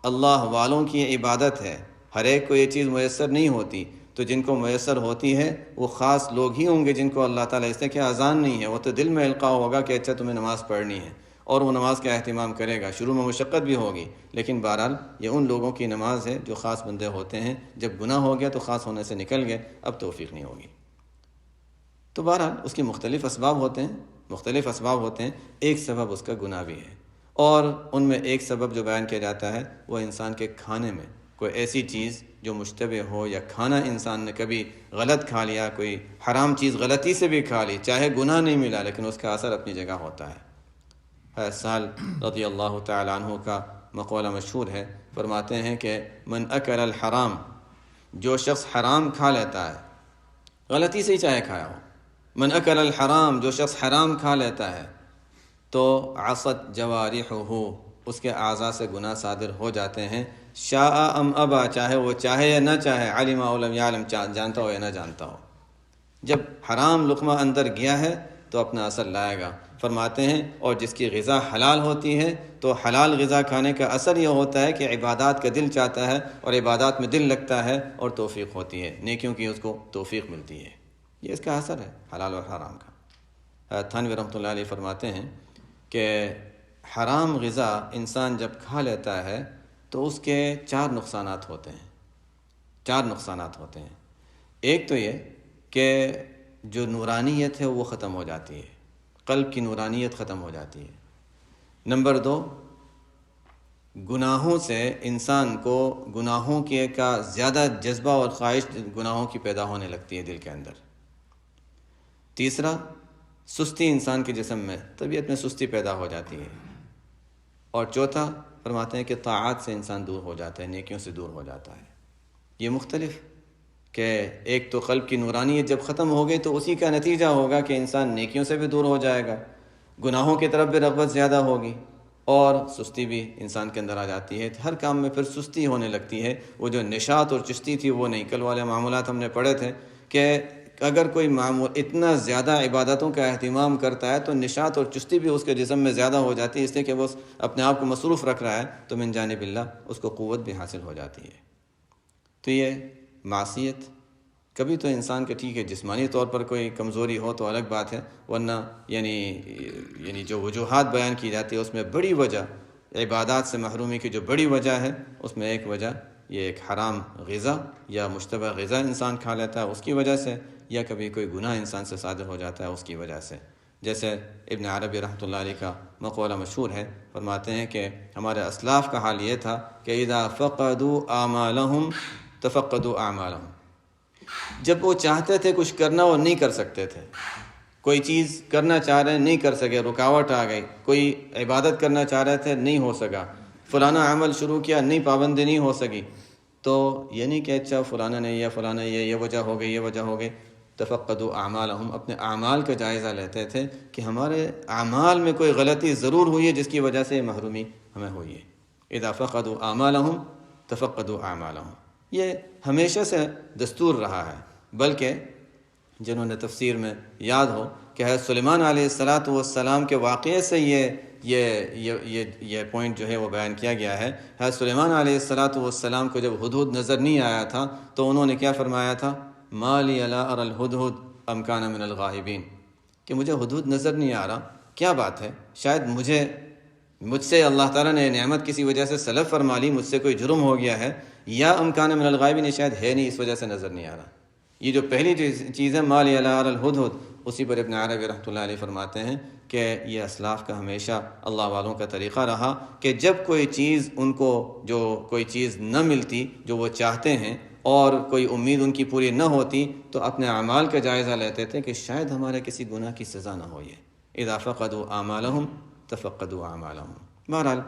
اللہ والوں کی عبادت ہے. ہر ایک کو یہ چیز میسر نہیں ہوتی، تو جن کو میسر ہوتی ہے وہ خاص لوگ ہی ہوں گے جن کو اللہ تعالیٰ، اس لیے کہ اذان نہیں ہے، وہ تو دل میں القاء ہوگا کہ اچھا تمہیں نماز پڑھنی ہے، اور وہ نماز کا اہتمام کرے گا. شروع میں مشقت بھی ہوگی، لیکن بہرحال یہ ان لوگوں کی نماز ہے جو خاص بندے ہوتے ہیں. جب گناہ ہو گیا تو خاص ہونے سے نکل گئے، اب توفیق نہیں ہوگی. تو بہرحال اس کے مختلف اسباب ہوتے ہیں. ایک سبب اس کا گناہ بھی ہے، اور ان میں ایک سبب جو بیان کیا جاتا ہے وہ انسان کے کھانے میں کوئی ایسی چیز جو مشتبہ ہو، یا کھانا انسان نے کبھی غلط کھا لیا، کوئی حرام چیز غلطی سے بھی کھا لی، چاہے گناہ نہیں ملا لیکن اس کا اثر اپنی جگہ ہوتا ہے. سہل رضی اللہ تعالیٰ عنہ کا مقولہ مشہور ہے، فرماتے ہیں کہ من اکل الحرام، جو شخص حرام کھا لیتا ہے، غلطی سے ہی چاہے کھایا ہو، من اکل الحرام، جو شخص حرام کھا لیتا ہے، تو عصت جوارحہ، اس کے اعضاء سے گناہ صادر ہو جاتے ہیں. شاء ام ابا، چاہے وہ چاہے یا نہ چاہے، علم او لم یعلم، جانتا ہو یا نہ جانتا ہو. جب حرام لقمہ اندر گیا ہے تو اپنا اثر لائے گا. فرماتے ہیں اور جس کی غذا حلال ہوتی ہے تو حلال غذا کھانے کا اثر یہ ہوتا ہے کہ عبادات کا دل چاہتا ہے، اور عبادات میں دل لگتا ہے، اور توفیق ہوتی ہے، نیکیوں کی اس کو توفیق ملتی ہے. یہ اس کا اثر ہے حلال اور حرام کا. تھانوی رحمۃ اللہ علیہ فرماتے ہیں کہ حرام غذا انسان جب کھا لیتا ہے تو اس کے چار نقصانات ہوتے ہیں. ایک تو یہ کہ جو نورانیت ہے وہ ختم ہو جاتی ہے، قلب کی نورانیت ختم ہو جاتی ہے. نمبر 2، گناہوں سے انسان کو گناہوں کے کا زیادہ جذبہ اور خواہش گناہوں کی پیدا ہونے لگتی ہے دل کے اندر. تیسرا، سستی انسان کے جسم میں، طبیعت میں سستی پیدا ہو جاتی ہے. اور چوتھا، فرماتے ہیں کہ طاعات سے انسان دور ہو جاتا ہے، نیکیوں سے دور ہو جاتا ہے. یہ مختلف کہ ایک تو قلب کی نورانیت جب ختم ہو گئی تو اسی کا نتیجہ ہوگا کہ انسان نیکیوں سے بھی دور ہو جائے گا، گناہوں کی طرف بھی رغبت زیادہ ہوگی، اور سستی بھی انسان کے اندر آ جاتی ہے. ہر کام میں پھر سستی ہونے لگتی ہے. وہ جو نشاط اور چستی تھی وہ نہیں. کل والے معمولات ہم نے پڑھے تھے کہ اگر کوئی اتنا زیادہ عبادتوں کا اہتمام کرتا ہے تو نشاط اور چستی بھی اس کے جسم میں زیادہ ہو جاتی ہے، اس لیے کہ وہ اپنے آپ کو مصروف رکھ رہا ہے، تو من جانب اللہ اس کو قوت بھی حاصل ہو جاتی ہے. تو یہ معصیت کبھی تو انسان کے ٹھیک ہے جسمانی طور پر کوئی کمزوری ہو تو الگ بات ہے، ورنہ یعنی جو وجوہات بیان کی جاتی ہے اس میں بڑی وجہ عبادات سے محرومی کی جو بڑی وجہ ہے اس میں ایک وجہ یہ ایک حرام غذا یا مشتبہ غذا انسان کھا لیتا ہے اس کی وجہ سے، یا کبھی کوئی گناہ انسان سے صادر ہو جاتا ہے اس کی وجہ سے. جیسے ابن عربی رحمۃ اللہ علیہ کا مقولہ مشہور ہے، فرماتے ہیں کہ ہمارے اسلاف کا حال یہ تھا کہ اذا فقدوا اعمالهم تفقدوا اعمالهم، جب وہ چاہتے تھے کچھ کرنا وہ نہیں کر سکتے تھے، کوئی چیز کرنا چاہ رہے نہیں کر سکے، رکاوٹ آ گئی، کوئی عبادت کرنا چاہ رہے تھے نہیں ہو سکا، فلانا عمل شروع کیا نہیں، پابندی نہیں ہو سکی، تو یہ نہیں کہ اچھا فلانا نے یا فلانا یہ وجہ ہو گئی، یہ وجہ ہو گئی. تفقدوا اعمالہم، اپنے اعمال کا جائزہ لیتے تھے کہ ہمارے اعمال میں کوئی غلطی ضرور ہوئی ہے جس کی وجہ سے یہ محرومی ہمیں ہوئی ہے. اذا فقدوا اعمالہم تفقدوا اعمالہم، یہ ہمیشہ سے دستور رہا ہے. بلکہ جنہوں نے تفسیر میں یاد ہو کہ حضرت سلیمان علیہ السلام کے واقعے سے یہ پوائنٹ جو ہے وہ بیان کیا گیا ہے. حضرت سلیمان علیہ السلام کو جب ہدہد نظر نہیں آیا تھا تو انہوں نے کیا فرمایا تھا؟ ما لی لا اری الہدہد ام کان من الغائبین، کہ مجھے ہدہد نظر نہیں آ رہا، کیا بات ہے، شاید مجھ سے اللہ تعالیٰ نے نعمت کسی وجہ سے سلب فرما لی، مجھ سے کوئی جرم ہو گیا ہے، یا ام کان من الغائبین، شاید ہے نہیں اس وجہ سے نظر نہیں آ رہا. یہ جو پہلی چیز ہے ما لی لا اری الہدہد، اسی پر ابن عربی رحمۃ اللہ علیہ فرماتے ہیں کہ یہ اسلاف کا ہمیشہ اللہ والوں کا طریقہ رہا کہ جب کوئی چیز ان کو جو کوئی چیز نہ ملتی جو وہ چاہتے ہیں اور کوئی امید ان کی پوری نہ ہوتی تو اپنے اعمال کا جائزہ لیتے تھے کہ شاید ہمارے کسی گناہ کی سزا نہ ہو. یہ اذا فقدوا اعمالہم تفقدوا اعمالہم. بہرحال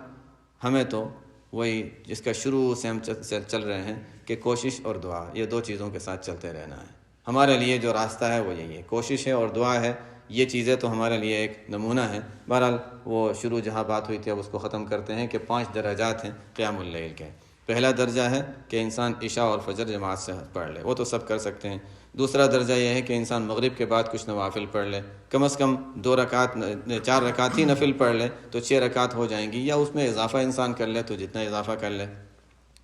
ہمیں تو وہی جس کا شروع سے ہم چل رہے ہیں کہ کوشش اور دعا، یہ دو چیزوں کے ساتھ چلتے رہنا ہے. ہمارے لیے جو راستہ ہے وہ یہی ہے، کوشش ہے اور دعا ہے. یہ چیزیں تو ہمارے لیے ایک نمونہ ہیں. بہرحال وہ شروع جہاں بات ہوئی تھی اب اس کو ختم کرتے ہیں کہ 5 درجات ہیں قیام اللیل کے. پہلا درجہ ہے کہ انسان عشاء اور فجر جماعت سے پڑھ لے، وہ تو سب کر سکتے ہیں. دوسرا درجہ یہ ہے کہ انسان مغرب کے بعد کچھ نوافل پڑھ لے، کم از کم 4 رکعت ہی نفل پڑھ لے تو 6 رکعت ہو جائیں گی، یا اس میں اضافہ انسان کر لے تو جتنا اضافہ کر لے.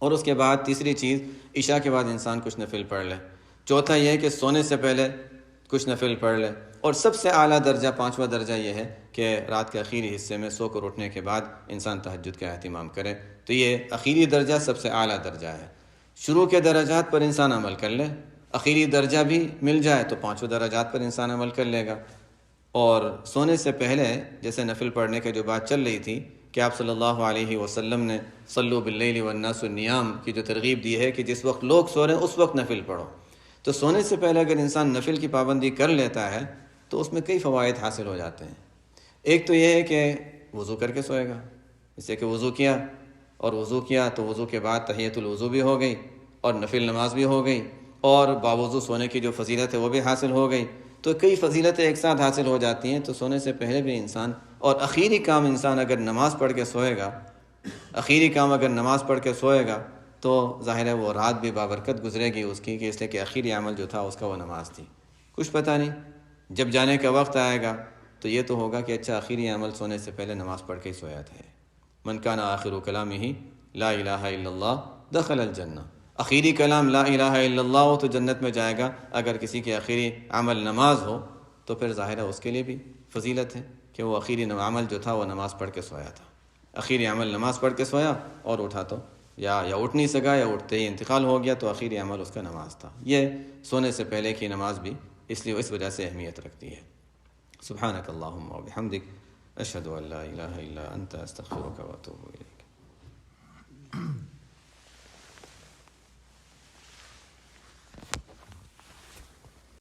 اور اس کے بعد تیسری چیز عشاء کے بعد انسان کچھ نفل پڑھ لے. چوتھا یہ ہے کہ سونے سے پہلے کچھ نفل پڑھ لے. اور سب سے اعلیٰ درجہ 5واں درجہ یہ ہے کہ رات کے اخیری حصے میں سو کر اٹھنے کے بعد انسان تہجد کا اہتمام کرے. تو یہ اخیری درجہ سب سے اعلیٰ درجہ ہے. شروع کے درجات پر انسان عمل کر لے، اخیری درجہ بھی مل جائے تو 5 درجات پر انسان عمل کر لے گا. اور سونے سے پہلے جیسے نفل پڑھنے کی جو بات چل رہی تھی کہ آپ صلی اللہ علیہ وسلم نے صلو باللیل والناس نیام کی جو ترغیب دی ہے کہ جس وقت لوگ سو رہے ہیں اس وقت نفل پڑھو. تو سونے سے پہلے اگر انسان نفل کی پابندی کر لیتا ہے تو اس میں کئی فوائد حاصل ہو جاتے ہیں. ایک تو یہ ہے کہ وضو کر کے سوئے گا، جیسے کہ وضو کیا تو وضو کے بعد تحیۃ الوضو بھی ہو گئی اور نفل نماز بھی ہو گئی اور باوضو سونے کی جو فضیلت ہے وہ بھی حاصل ہو گئی. تو کئی فضیلتیں ایک ساتھ حاصل ہو جاتی ہیں. تو سونے سے پہلے بھی انسان، اور آخری کام انسان اگر نماز پڑھ کے سوئے گا تو ظاہر ہے وہ رات بھی بابرکت گزرے گی اس کی، کہ اس لیے کہ آخری عمل جو تھا اس کا وہ نماز تھی. کچھ پتہ نہیں جب جانے کا وقت آئے گا تو یہ تو ہوگا کہ اچھا آخری عمل سونے سے پہلے نماز پڑھ کے ہی سویا تھا. من کان آخر کلامہ لا الہ الا اللہ دخل الجنہ. آخری کلام لا الہ الا اللہ ہو تو جنت میں جائے گا. اگر کسی کی آخری عمل نماز ہو تو پھر ظاہر ہے اس کے لیے بھی فضیلت ہے کہ وہ آخری عمل جو تھا وہ نماز پڑھ کے سویا تھا. آخری عمل نماز پڑھ کے سویا اور اٹھا تو یا اٹھ نہیں سکا یا اٹھتے ہی انتقال ہو گیا تو آخری عمل اس کا نماز تھا. یہ سونے سے پہلے کی نماز بھی اس وجہ سے اہمیت رکھتی ہے. سبحانک اللہم و بحمدک اشہد ان لا الہ الا انت استغفرک و اتوب الیک.